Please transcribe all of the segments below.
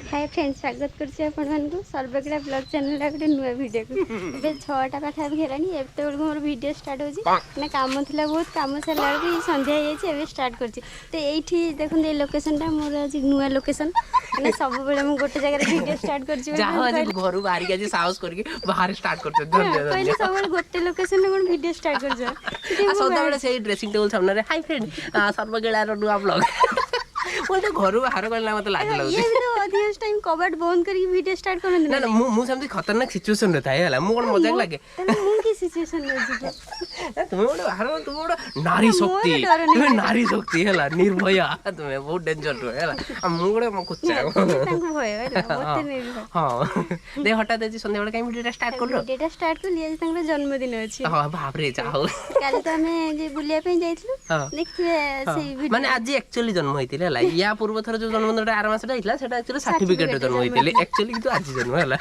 Hi friends स्वागत करछि आपण मानकु सर्वगिला ब्लॉग चैनल ला गोटे नुआ वीडियो को बे 6टा पाखा हेलानी एते बेल मोर वीडियो स्टार्ट होछि ना काम थिला बहुत काम सरला कि संध्या हे छि एबे स्टार्ट करछि तो एठी देखुन ए लोकेशन ता मोर आज नुआ लोकेशन ना सब बेले मु गोटे जगह रे वीडियो स्टार्ट करछि जाहो आज घरु बाहर के आज साहस करके बाहर स्टार्ट करछ धन्यवाद पहले सब बेले गोटे लोकेशन रे कोन वीडियो स्टार्ट करछ आ सदा बेले सेही ड्रेसिंग टेबल सामने रे हाय फ्रेंड सर्वगिला रो नुआ ब्लॉग बोलते घरु बाहर करला मत लाज लागछ ये भी तो अधिकांश टाइम कबर्ड बंद करके वीडियो स्टार्ट करन ना ना मु समझी खतरनाक सिचुएशन रे थाए हला मु कोन मजाक लागे मु की सिचुएशन में जी तुम बड़ बाहर तुम बड़ नारी शक्ति हला निर्भया तुम बहुत डेंजर रो हला मु बड़ म कुच्चा तांको भय हला मते नै हां दे हटा दे संध्या बेले काई वीडियो स्टार्ट करलो वीडियो स्टार्ट कर लिया तांको जन्मदिन अछि हां बाप रे जाओ काल तो हमें जे बुलिया पे जाइथलु देखिए से वीडियो माने आज एक्चुअली जन्म होइतिले हला या पूर्व थर जो जन्मदिन आर मास आइतला सेटा एक्चुअली सर्टिफिकेट जन्म होइतिले एक्चुअली किंतु आज जन्म हला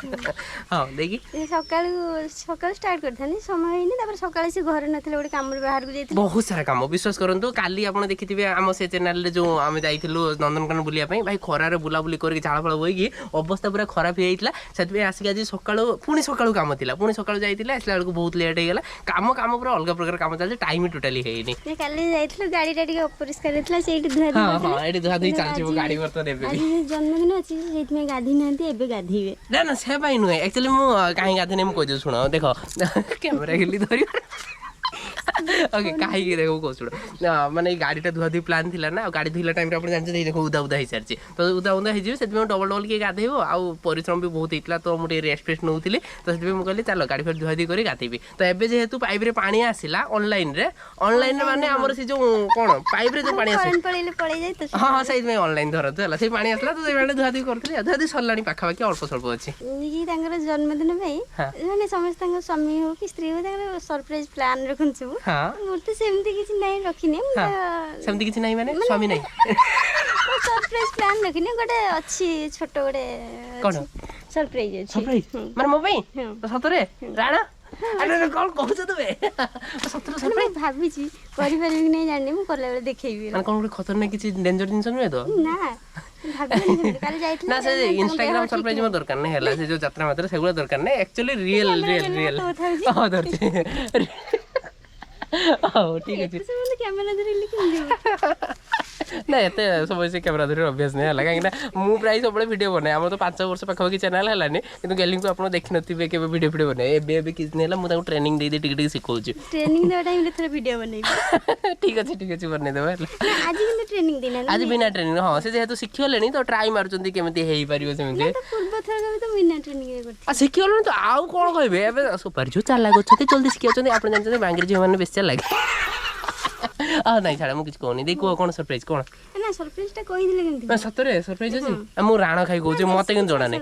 हां देखि सकाळ स्टार्ट करथानी समय हिनी तापर सकाळ से घर नथिले ओडे काम रे बाहर को जाइथिले बहुत सारा काम विश्वास करंतु काली आपण देखिथिबे हम से चैनल रे जो हम जाइथिलु नंदनकानन बुलिया पे भाई खरा रे बुला बुली करके झाळ फळ होई अवस्था पूरा खराब हेइतला सेतबे आसी आज सकाळ पुनी सकाळ काम थिला पुनी सकाळ जाइथिले आसला बेलको बहुत लेट हे गेला काम पूरा अलग प्रकार काम चल टाइम टोटली हेइनी काली जाइथिलु गाडी टाडी अपरिष्कार हेतला सेठी धुआ हां हां एठी धुआ दी चालछि गाडी वर्त नेबे आज जन्मदिन अछि सेठी में गाधी नांती एबे गाधीबे ना ना से भाई नुए एक्चुअली मु काहे गाधी नै मु कहि सुनो देखो कैमरा गेली धरि ओके काहे के देखो को सुनो माने गाडीटा धुआ दी प्लान थिला ना गाडी धुइला टाइम रे आपण जान छै देखो उदा उदा हि सरछि तो उदा उदा हि जे सेति में डबल डबल के गाधेबो आ परिश्रम भी बहुत हितला तो मु रेस्ट फेस्ट नउथिली तो सेति में मु कहली चलो गाडी फेर धुआ दी करी गाथीबी तो एबे जे हेतु पाइप रे पानी आसिला ऑनलाइन रे माने हमर से जो कोन पाइप रे जो पानी आसे पळै जाय तो हां हां सेति में ऑनलाइन धरत हला से पानी आसला तो से बेले धुआ दी करथली धुआ दी सरलानी पाखा बाकी अल्प स्वल्प अछि ई तांगर जन्मदिन भाई माने समस्त तांगर स्वामी हो कि स्त्री हो तांगर सरप्राइज प्लान रखन छु हां मोर तो सेमती किछि नै रखिने सेमती किछि नै माने स्वामी नै सरप्राइज प्लान रखिने गोटे अछि छोटो गोटे कोन सरप्राइज अछि सरप्राइज माने मो पई तो सतरे राणा अरे कौन कहू तबे सतरे सरप्राइज भाबी छी करि परबी कि नै जानि मु करले बेले देखैबी माने कोन खतरनाक किछि डेंजर जिंस नै तो ना भाबी काल जाइथि ना से इंस्टाग्राम सरप्राइज में दरकार नै हला से जो यात्रा मात्र सेगुला दरकार नै एक्चुअली रियल हां दरते ओ ठीक है से कैमरा धरि लिखि ना एते समय से कैमरा धरि अभ्यास नै हला काहे ना मु प्राय सब वीडियो बनाए हम तो 5 वर्ष पाखा की चैनल हलानी किंतु गेलिंग को आपण देखि नथिबे केबे वीडियो बनाए एबे किछ नै हला मु ताको ट्रेनिंग दे टिक सिखौ छु ट्रेनिंग दे टाइम रे थोड़ा वीडियो बनाइबी ठीक अछि बने देबे आज किंतु ट्रेनिंग देना आज बिना ट्रेनिंग हां से जेहेतु सिखियो लेनी तो ट्राई मारचंदी केमति हेई परियो सेमति तो पूर्व थर तो बिना ट्रेनिंग रे करथि आ सिखियो लेनी तो आउ कोन कहबे एबे सुपर जो चाल लागो छते जल्दी सिखियो चंदी आपण जानचंदी बांगरी जे माने बेस लागे आ नहीं छाड़ा मु किछ कोनी देखो कोन सरप्राइज कोन ना सरप्राइज ता कहि दिले केमति ना सतरे सरप्राइज अछि मु राणा खाई कहू जे मते केन जणा नै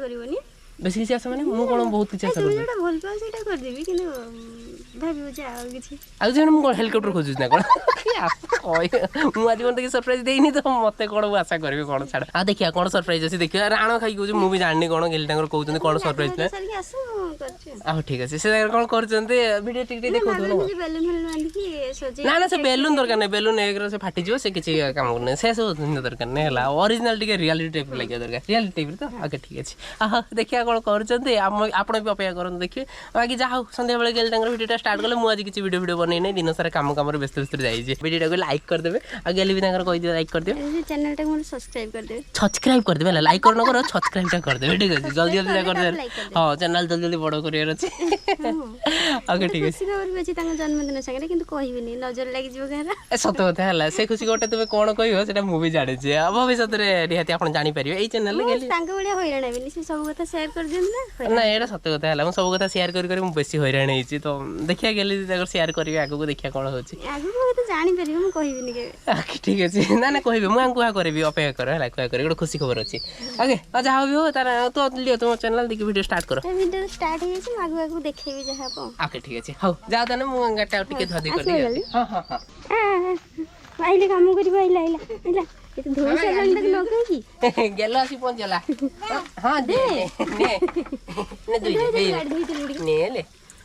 बेसी किछ आसे माने मु कोन बहुत किछ आसे तुम जेटा भल पा सेटा कर देबी किनु भाबियो जे आ किछ आ जे मु हेलीकॉप्टर खोजुस ना कोन ओय मु आज कोन सरप्राइज देइनी तो मते कोन आशा करबी कोन छाड़ा आ देखिया कोन सरप्राइज अछि देखिया राणा खाई कहू जे मु भी जाननी कोन गेल टांगर कहउछन कोन सरप्राइज ना सर के आसु करछ आ ठीक अछि से कोन करछन्ते वीडियो टिक देखौ तो ना बेलून बांध के सजे ना ना से बेलून दरकार नै बेलून एकर से फाटी जिवो से किछि काम करने से सब दरकार नै हला ओरिजिनल टिके रियलिटी टाइप लागे दरकार रियलिटी टाइप तो ओके ठीक अछि आ देखिया कोन करछन्ते आपण भी अपेक्षा करन देखिए बाकी जा संध्या बेले गेल टांगर वीडियो स्टार्ट करले मु आज किछि वीडियो बनै नै दिन सारा काम व्यस्त जाई जे वीडियो को लाइक कर देबे आ गेली भी टांगर कहि दियो लाइक कर दियो चैनल टा को सब्सक्राइब कर देबे लाइक कर न करो सब्सक्राइब टा कर देबे ठीक अछि जल्दी कर दे हां चैनल जल्दी बड़ करियर अछि ओके ठीक अछि खबर भी अछि तांगर जन्मदिन संगे किंतु कहिबे नै नजर लागि जिवो गहरा ए सत कथा हला से खुशी गोटे तबे कोन कहियो सेटा मु भी जाने छै भविष्य रे रिहाती आपण जानि परियो एई चैनल ले गेली तांग बळिया होइराण हेबेनी से सब कथा शेयर कर दियन ना ना एटा सत कथा हला मु सब कथा शेयर करी मु बेसी होइराण हेई छी तो देखिया गेली तागर शेयर करियो आगु को देखिया कोन होछि आगु को तो जानि परियो मु कहिबेनी के ठीक अछि ना ना कहिबे मु आंकु करबी अपेक्षा कर हला कुआ करी गोटे खुशी खबर अछि ओके आ जा हो भी हो तार तो लियो तुम चैनल देखि वीडियो स्टार्ट करो वीडियो स्टार्ट हे छी आगु आगु देखैबी जहा को ओके ठीक अछि हो जा तने मु गाटा टिके धदी कर दियो हां हां हां आइले काम करिबो आइला ये तो धोई से लंग लोग की गेलो आसी पहुंचला हां दे ने दुई ने ले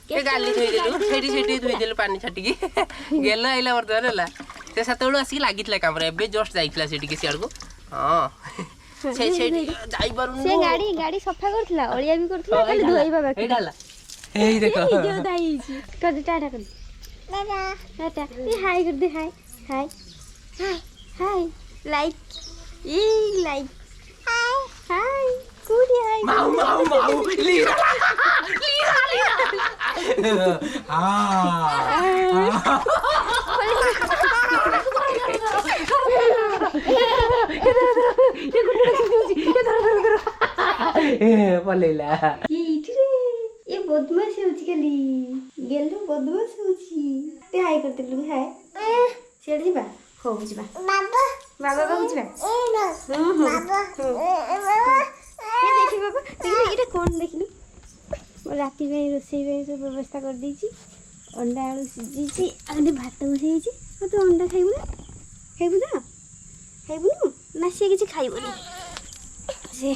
के गाली धोई देलु सेठी धोई देलु पानी छाटी की गेलो आइला वर्तमान हला से सतळु आसी लागितला काम रे बे जस्ट जाइतला सेठी के सियार को हां ସେ ଯାଇ ପାରୁନି ସେ ଗାଡ଼ି ସଫା କରୁଥିଲା ଅଳିଆ ବି କରୁଥିଲା ଖାଲି ଧୋଇବା ବାକି ଏଇଟା ହେଲା ଏଇ ଦେଖ ଯୋଉ ଦାଇ ହେଇଛି କରି ଟାଟା କରି ଟାଟା ଏ ହାଇ କରି ଦେ ହାଇ ହାଇ ହାଇ ଲାଇକ୍ ଇ ଲାଇକ୍ ହାଇ କୋଉଠି ହାଇ ମାଉ ମାଉ ମାଉ लीरा पलेला ये बदमाश होची खाली गेलो बदमाश होची ते हाय करतिलु हाय सियाड जिबा हो जिबा बाबा बाबा बाबू जिबा बाबा ए देखि बाबा देखि इटा कोन देखिलु राति में रोसई में सब व्यवस्था कर दी अंडा आलू सीझी आने भात बसई तो अंडा खाइबु ना खाइबु ना सी किसी खाइबनी से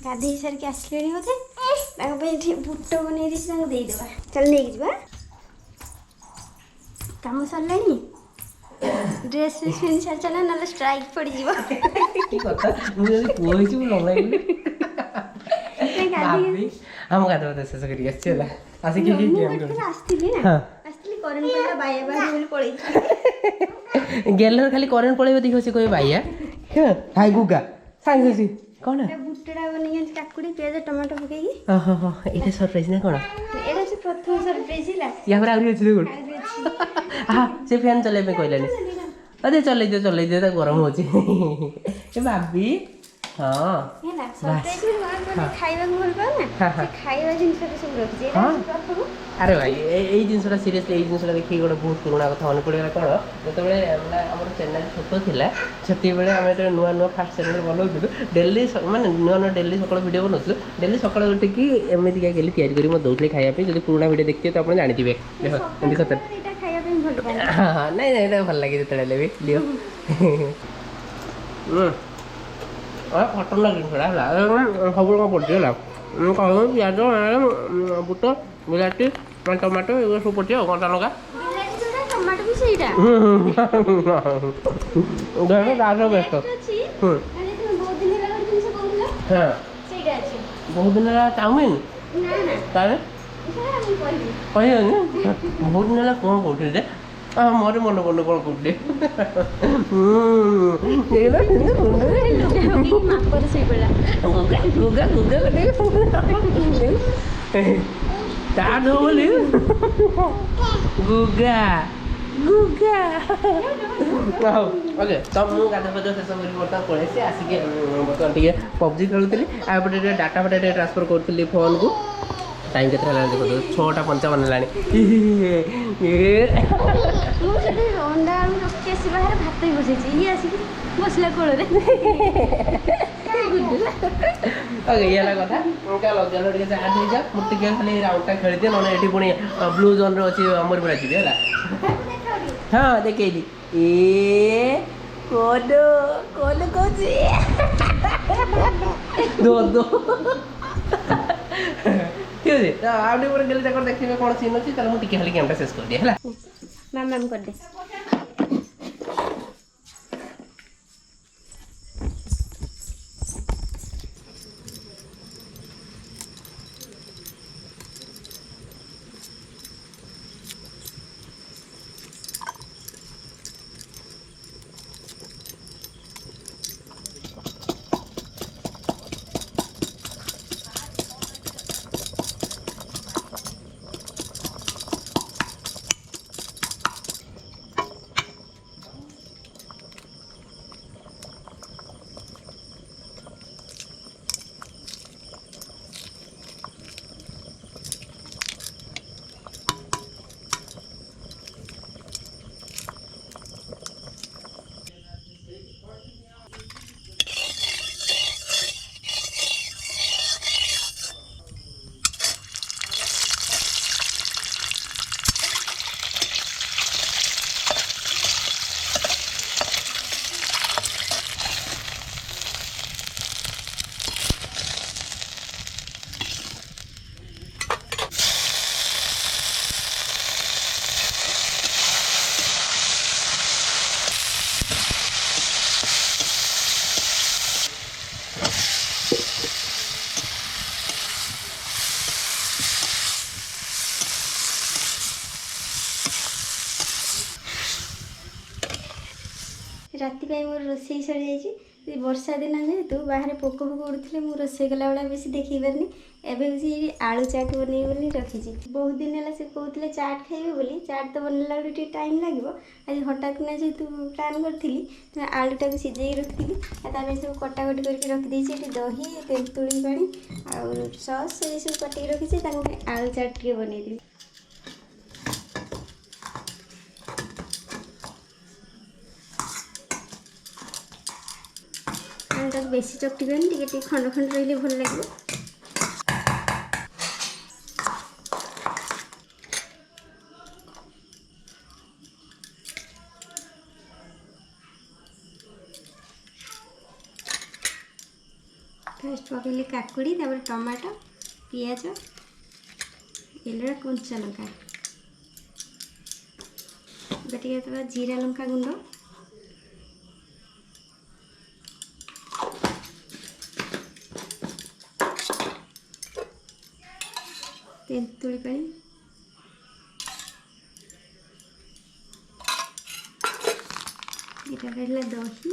गाधे सारिक आसले बोधे बुट बन देदेबा चल नहीं जा कम सरला ड्रेस फ्रेस पिंधि सारी चला ना स्ट्राइक पड़ हम गाधो तो शेष करी आछला आसी की गेम कर आस्तिली ना आस्तिली करन पडला बाया बाया बोली पळई गेलर खाली करन पळेबो देखो से कोई बाया हाय गुगा सांग से कोन बुटड़ा बनी काकुड़ी प्याज टमाटो पकेगी हां हां एटा सरप्राइज ना कोन एटा से प्रथम सरप्राइज हिला या पर आउरी अछि देखो हां से फैन चले में कहलानी अरे चले दे तो गरम होची ए भाभी हां है ना सरप्राइज में खाइबा भल पा ना से खाइबा जिंस सब रखी एटा प्रथम अरे भाई এই জিনিসটা সিরিয়াসলি এই জিনিসটা দেখি গোটে বহুত পুরোনা কথা মনে পড়িগলা কোণ যেতবে আমার চ্যানেল ছোট ଥିଲା সেতবে আমি যেতবে নূয়া নূয়া ফার্স্ট চ্যানেল বনাউଥିଲୁ ডেলি মানে নূয়া নূয়া ডেলি সকাଳ ভিডিও বনাଉଥିଲୁ ডেলি ସକାଳ ଉଠିକି ଏମିତିକା ଗେଲି ତିଆରି କରି ମୁଁ ଦଉଥିଲି ଖାଇବା ପାଇଁ ଯଦି ପୁରୁଣା ଭିଡ଼ିଓ ଦେଖିଥିବେ ତ ଆପଣ ଜାଣିଥିବେ ଦେଖ ଏମିତି ସତରେ ଏଟା ଖାଇବା ପାଇଁ ଭଲ ପାଏ ହଁ ନାଇଁ ନାଇଁ ଏଇଟା ଭଲ ଲାଗେ ଯେତେବେଳେ ବି ଲିଓ ଖତରନାକ ଜିନିଷଟା ହେଲା ସବୁ କ'ଣ ପଡ଼ିଛି ହେଲା କହିବ ପିଆଜ ବୁଟ ବିଲାତି ଟମାଟୋ ଏଗୁলো ସବୁ ପଡ଼ିଛି ଆଉ କଞ୍ଚା ଲଙ୍କା ଟମାଟୋ ବି ସେଇଟା ବେଷ୍ଟ ବହୁତ ଦିନ ହେଲା ଚାଉମିନ ତାହେଲେ କହିବନି ବହୁତ ଦିନ ହେଲା କ'ଣ କହୁଥିଲି ଯେ ମୋର ମନେ ପଡ଼ୁନି କ'ଣ କହୁଥିଲି ତାଠୁ ବୋଲି ଗୁଗା ଗୁଗା ହଉ ଓକେ ତ ମୁଁ ଗାଧୋଇ ପାଧୋଇ ଶେଷ କରି ବର୍ତ୍ତମାନ ପଳେଇ ଆସିଛି ଆସିକି ବର୍ତ୍ତମାନ ଟିକେ ପବଜି ଖେଳୁଥିଲି ଆଉ ଏପଟେ ଟିକେ ଡାଟା ଫାଟା ଟିକେ ଟ୍ରାନ୍ସଫର୍ କରୁଥିଲି ଫୋନ୍କୁ ଟାଇମ୍ କେତେ ହେଲାଣି ଦେଖନ୍ତୁ 6:55 ହେଲାଣି ଅଣ୍ଡା ଆଳୁ ରଖି ଆସି ବାହାରେ ଭାତ ବି ବସେଇଛି ଇଏ ଆସିକି ବସିଲା କୋଳରେ ଓକେ ଇଏ ହେଲା କଥା ଲଗାଲ ଟିକେ ଚାର୍ଜ ହେଇଯାଉ ମୁଁ ଟିକେ ଖାଲି ରାଉଣ୍ଡଟା ଖେଳିଦିଏ ନହେଲେ ଏଠି ପୁଣି ବ୍ଲୁ ଜୋନ୍ରେ ଅଛି ଆମର ପୁରା ଯିବି ହେଲା ହଁ ଦେଖେଇଲି ଏ କୋନ କୋନ କହୁଛି ଦୋ ଠିକ ଅଛି ତ ଆଉ ଟିକେ ପରେ ଗେଲି ତାଙ୍କର ଦେଖିବେ କ'ଣ ସିନ୍ ଅଛି ତାହେଲେ ମୁଁ ଟିକେ ଖାଲି ଗେମ୍ଟା ଶେଷ କରିଦିଏ ହେଲା ମାମା କରିଦେ ରାତି ପାଇଁ ମୋର ରୋଷେଇ ସରିଯାଇଛି। ବର୍ଷା ଦିନ ଯେହେତୁ ବାହାରେ ପୋକ ଫୋକ ଉଡ଼ୁଥିଲେ ମୁଁ ରୋଷେଇ କଲାବେଳେ ବେଶୀ ଦେଖେଇ ପାରିନି। ଏବେ ହେଉଛି ଆଳୁ ଚାଟ୍ ବନେଇବି ବୋଲି ରଖିଛି। ବହୁତ ଦିନ ହେଲା ସେ କହୁଥିଲେ ଚାଟ୍ ଖାଇବେ ବୋଲି। ଚାଟ୍ ତ ବନେଇଲା ବେଳକୁ ଟିକେ ଟାଇମ୍ ଲାଗିବ। ଆଜି ହଠାତ୍ କିନା ଯେହେତୁ ପ୍ଲାନ୍ କରିଥିଲି ଆଳୁଟାକୁ ସିଝେଇକି ରଖିଥିଲି ଆଉ ତା ପାଇଁ ସବୁ କଟାକଟି କରିକି ରଖିଦେଇଛି। ଏଠି ଦହି ତେନ୍ତୁଳି ପାଣି ଆଉ ସସ୍ ଏସବୁ କାଟିକି ରଖିଛି। ତାକୁ ଆଳୁ ଚାଟ୍ ଟିକେ ବନେଇଦେବି। ତାକୁ ବେଶୀ ଚକଟିବେନି, ଟିକେ ଟିକେ ଖଣ୍ଡ ଖଣ୍ଡ ରହିଲେ ଭଲ ଲାଗିବ। ଫାଷ୍ଟ ପକେଇଲି କାକୁଡ଼ି, ତାପରେ ଟମାଟୋ, ପିଆଜ, ଏଲରା କଞ୍ଚା ଲଙ୍କା, ଏବେ ଟିକେ ତାପରେ ଜିରା ଲଙ୍କା ଗୁଣ୍ଡ, ତେନ୍ତୁଳି ପାଣି, ଏଇଟା ରହିଲା ଦହି,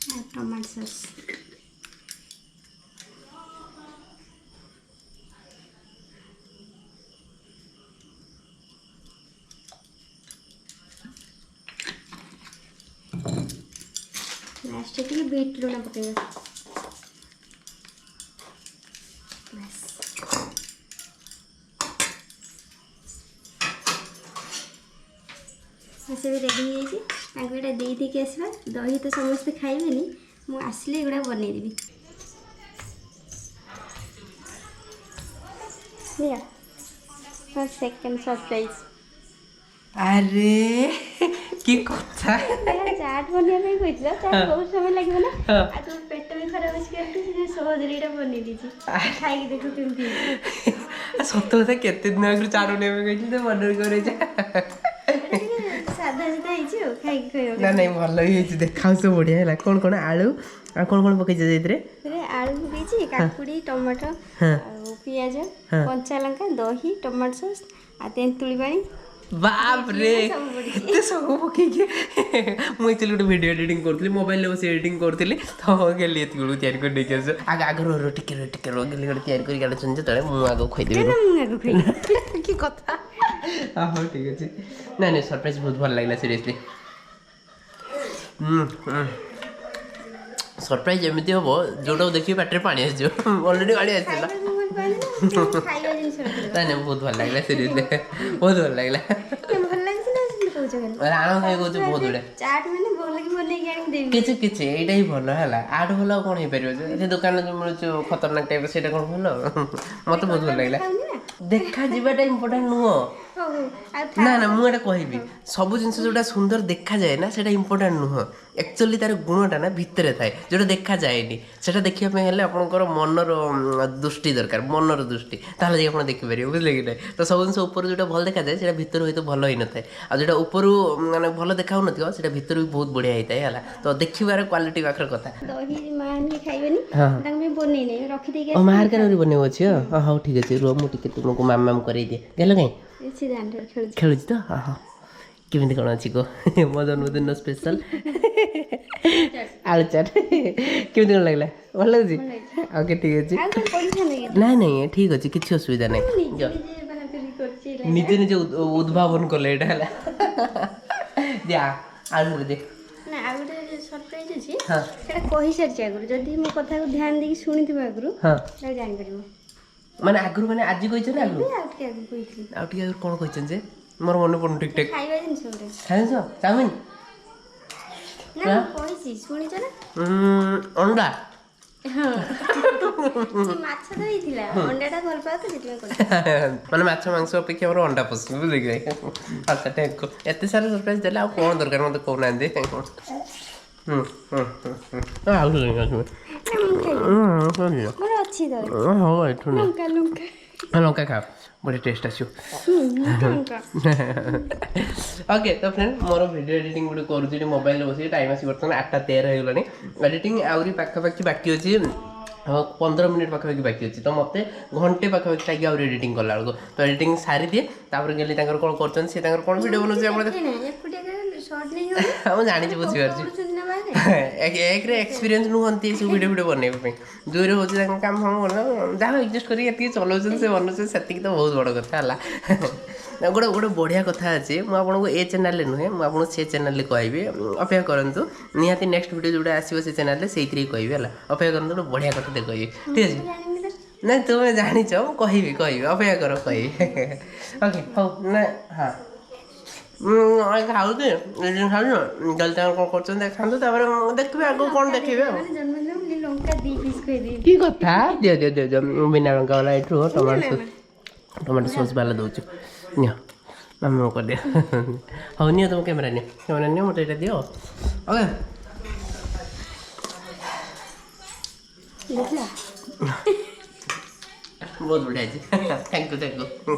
ଆଉ ଟମାଟୋ ସସ୍। ଲାଷ୍ଟରେ ଟିକେ ବିଟ୍ ଲୁଣ ପକେଇବା। ବାସ୍ ସେ ବି ରେଡ଼ି ହେଇଯାଇଛି। ତାଙ୍କୁ ଏଇଟା ଦେଇକି ଆସିବା। ଦହି ତ ସମସ୍ତେ ଖାଇବେନି, ମୁଁ ଆସିଲେ ଏଗୁଡ଼ା ବନେଇଦେବି। Second surprise. ଆରେ କି କଥା ଚାଟ୍ ବନେଇବା ପାଇଁ କହିଥିଲା। ଚାଟ୍ ବହୁତ ସମୟ ଲାଗିବ ନା, ଆଉ ତୋ ପେଟ ବି ଖରାପ ଅଛି କେମିତି ସେ ସହଜରେ ଏଇଟା ବନେଇ ଦେଇଛି। ଖାଇକି ଦେଖୁ କେମିତି ସତ କଥା କେତେ ଦିନ ଆଗରୁ ଚାଟ୍ ବନେଇବା ପାଇଁ କହିଥିଲି ତ ମନେ କରି ସାଧା ସିଧା ହେଇଛି ଆଉ ଖାଇକି ଖାଇବା। ନା ନାଇଁ ଭଲ ବି ହେଇଛି, ଦେଖାଉଛି ତ ବଢିଆ ହେଲା। କଣ କଣ ଆଳୁ ଆଉ କଣ କଣ ପକେଇଛ ସେଇଥିରେ? ଆଳୁ ପକେଇଛି, କାକୁଡ଼ି, ଟମାଟୋ ଆଉ ପିଆଜ, କଞ୍ଚା ଲଙ୍କା, ଦହି, ଟମାଟୋ ସସ୍ ଆଉ ତେନ୍ତୁଳି ପାଣି। ବାପରେ ଏତେ ସବୁ ପକେଇକି ମୁଁ ଏକ୍ଚୁଆଲି ଗୋଟେ ଭିଡ଼ିଓ ଏଡ଼ିଟିଂ କରୁଥିଲି, ମୋବାଇଲରେ ବସି ଏଡ଼ିଟିଂ କରୁଥିଲି ତ ଗେଲି ଏତିକି ବେଳକୁ ତିଆରି କରି ନେଇକି ଆସ। ଆଗରୁ ଟିକେ ଗେଲି ଗୋଟେ ତିଆରି କରିକି ଆଣୁଛନ୍ତି ଯେତେବେଳେ ମୁଁ ଆଗ ଖୋଇଦେବି। କି କଥା। ହଉ ଠିକ୍ ଅଛି। ନାଇଁ ନାଇଁ ସରପ୍ରାଇଜ ବହୁତ ଭଲ ଲାଗିଲା ସିରିୟସଲି। ସରପ୍ରାଇଜ ଏମିତି ହବ ଯୋଉଟାକୁ ଦେଖିକି ପାଟିରେ ପାଣି ଆସିଯିବ। ଅଲରେଡି ପାଣି ଆସିଥିଲା। ନାଇଁ ନାଇଁ ବହୁତ ଭଲ ଲାଗିଲା ସିରିୟସଲି, ବହୁତ ଭଲ ଲାଗିଲା। କିଛି କିଛି ଏଇଟା ହିଁ ଭଲ ହେଲା। ଆଠୁ ଭଲ ଆଉ କଣ ହେଇପାରିବ ଯେ? ଏ ଦୋକାନରେ ଯୋଉ ମିଳୁଛି ଖତରନାକ ଟାଇପ ସେଇଟା କଣ ଭଲ? ମତେ ବହୁତ ଭଲ ଲାଗିଲା। ଦେଖା ଯିବାଟା ଇମ୍ପୋର୍ଟାଣ୍ଟ ନୁହଁ। ନା ନା ମୁଁ ଏଇଟା କହିବି, ସବୁ ଜିନିଷ ଯୋଉଟା ସୁନ୍ଦର ଦେଖାଯାଏ ନା ସେଇଟା ଇମ୍ପୋର୍ଟାଣ୍ଟ ନୁହଁ। ଆକ୍ଚୁଆଲି ତାର ଗୁଣଟା ନା ଭିତରେ ଥାଏ, ଯୋଉଟା ଦେଖାଯାଏନି। ସେଟା ଦେଖିବା ପାଇଁ ହେଲେ ଆପଣଙ୍କର ମନର ଦୃଷ୍ଟି ଦରକାର, ମନର ଦୃଷ୍ଟି, ତାହେଲେ ଯାଇ ଆପଣ ଦେଖିପାରିବେ, ବୁଝିଲେ କି ନାହିଁ? ତ ସବୁ ଜିନିଷ ଉପରୁ ଯୋଉଟା ଭଲ ଦେଖାଯାଏ ସେଇଟା ଭିତରୁ ହয়তো ଭଲ ହେଇନଥାଏ, ଆଉ ଯୋଉଟା ଉପରୁ ମାନେ ଭଲ ଦେଖାଉନଥିବ ସେଇଟା ଭିତରୁ ବି ବହୁତ ବଢିଆ ହେଇଥାଏ ହେଲା। ତ ଦେଖିବାର କ୍ୱାଲିଟି ପାଖରେ କଥା। ଦହି ମା ଖାଇବେନି, ତାଙ୍କ ପାଇଁ ବନେଇନି, ରଖିଦେଇକି ଓ ମାର୍କା ବନେଇବ ଅଛି। ହଉ ଠିକ ଅଛି, ରୁହ ମୁଁ ଟିକେ ତୁମକୁ ମାମ କରେଇଦିଏ। ଗେଲ କାଇଁ ଖେଳୁଛି ତ? ହଁ କେମିତି କ'ଣ ଅଛି କୁହ? ମୋ ଜନ୍ମଦିନ ସ୍ପେଶାଲ ଆଳୁ ଚାଟ୍ କେମିତି କ'ଣ ଲାଗିଲା? ଭଲ ଲାଗୁଛି? ଓକେ ଠିକ୍ ଅଛି। ନାଇଁ ନାଇଁ ଠିକ୍ ଅଛି, କିଛି ଅସୁବିଧା ନାହିଁ। ନିଜେ ନିଜେ ଉଦ୍ଭାବନ କଲେ ଏଇଟା ହେଲା। ଦିଆ ଆଳୁ ଦେ। ନା ଆଉ ଗୋଟେ ସରପ୍ରାଇଜ ଅଛି, ସେଟା କହିସାରିଛି ଆଗରୁ। ଯଦି ମୋ କଥାକୁ ଧ୍ୟାନ ଦେଇକି ଶୁଣିଥିବ ଆଗରୁ ତାହେଲେ ଜାଣିପାରିବ। ମାନେ ଆଗରୁ ମାନେ ଆଜି କହିଛନ୍ତି ନା ଆଗରୁ? ଆଉ ଟିକେ ଆଗରୁ କହିଥିଲି। ଆଉ ଟିକେ ଆଗରୁ କ'ଣ କହିଛନ୍ତି ଯେ ମୋର ମନେ ପଡୁନି ଠିକ୍ ଠାକ୍। ଖାଇବା ଜିନିଷ ଗୋଟେ। ଖାଇଛ ଚାଉମିନ? ନା ମୁଁ କହିଛି, ଶୁଣିଛ ନା? ଅଣ୍ଡା। ମାଛ ତ ହେଇଥିଲା, ଅଣ୍ଡାଟା ଭଲ ପାଅ ତ ସେଥିପାଇଁ କହିଛି। ମାନେ ମାଛ ମାଂସ ଅପେକ୍ଷା ଆମର ଅଣ୍ଡା ପସନ୍ଦ, ବୁଝିଲେ କି? ଆଚ୍ଛା ଥ୍ୟାଙ୍କ ୟୁ। ଏତେ ସାରା ସରପ୍ରାଇଜ ଦେଲେ ଆଉ କ'ଣ ଦରକାର ମୋତେ କହୁନାହାନ୍ତି? ଆଉ ଲଙ୍କା ଖାଅ, ବଢ଼ିଆ ଟେଷ୍ଟ ଆସିବ। ଓକେ ତ ଫ୍ରେଣ୍ଡ, ମୋର ଭିଡ଼ିଓ ଏଡ଼ିଟିଂ ଗୋଟେ କରୁଛି ମୋବାଇଲରେ ବସିକି। ଟାଇମ୍ ଆସି ବର୍ତ୍ତମାନ 8:13 ହେଇଗଲାଣି। ଏଡ଼ିଟିଂ ଆହୁରି ପାଖାପାଖି ବାକି ଅଛି हाँ 15 मिनट पाखापाखि बाकी अच्छी तो मत घंटे पाखापाखि लगे आउट एडिटिंग कला बेलू तो एडिटिंग सारी दिए तापर गली कौन कर कौन वीडियो बनाऊँ मुझे जानी बुझीपार एक एक्सपीरियंस नुहंती सब वीडियो वीडियो बनवाई दुई हूँ काम फाम कर जहाँ एडजस्ट करके चलाउन से बनाऊँ से तो बहुत बड़ कथा है गोटे गोटे बढ़िया कथा अच्छे मुझे ए चैनल नुहे मुझे से चैनल कहबी अपेक्षा करूँ निहाती नेक्स्ट वीडियो जोटा आसो से चैनल से कहबी है अपेक्षा करूँ गोटे बढ़िया कथा कहबी ठीक है ना तुम्हें जाच कहबी अपेक्षा कर कहबी ओके हौ ना हाँ खाऊ जल्दी कौन कर देखा देखिए आगे कौन देखिए कि कथा दियो दियो दियो दियो बिना लंका वाला ये टमाटो सॉस वाला दूच नियो मामा कर दियो हाँ नियो तुम कैमरा नियो मत ये दियो ओके बहुत बढ़िया थैंक यू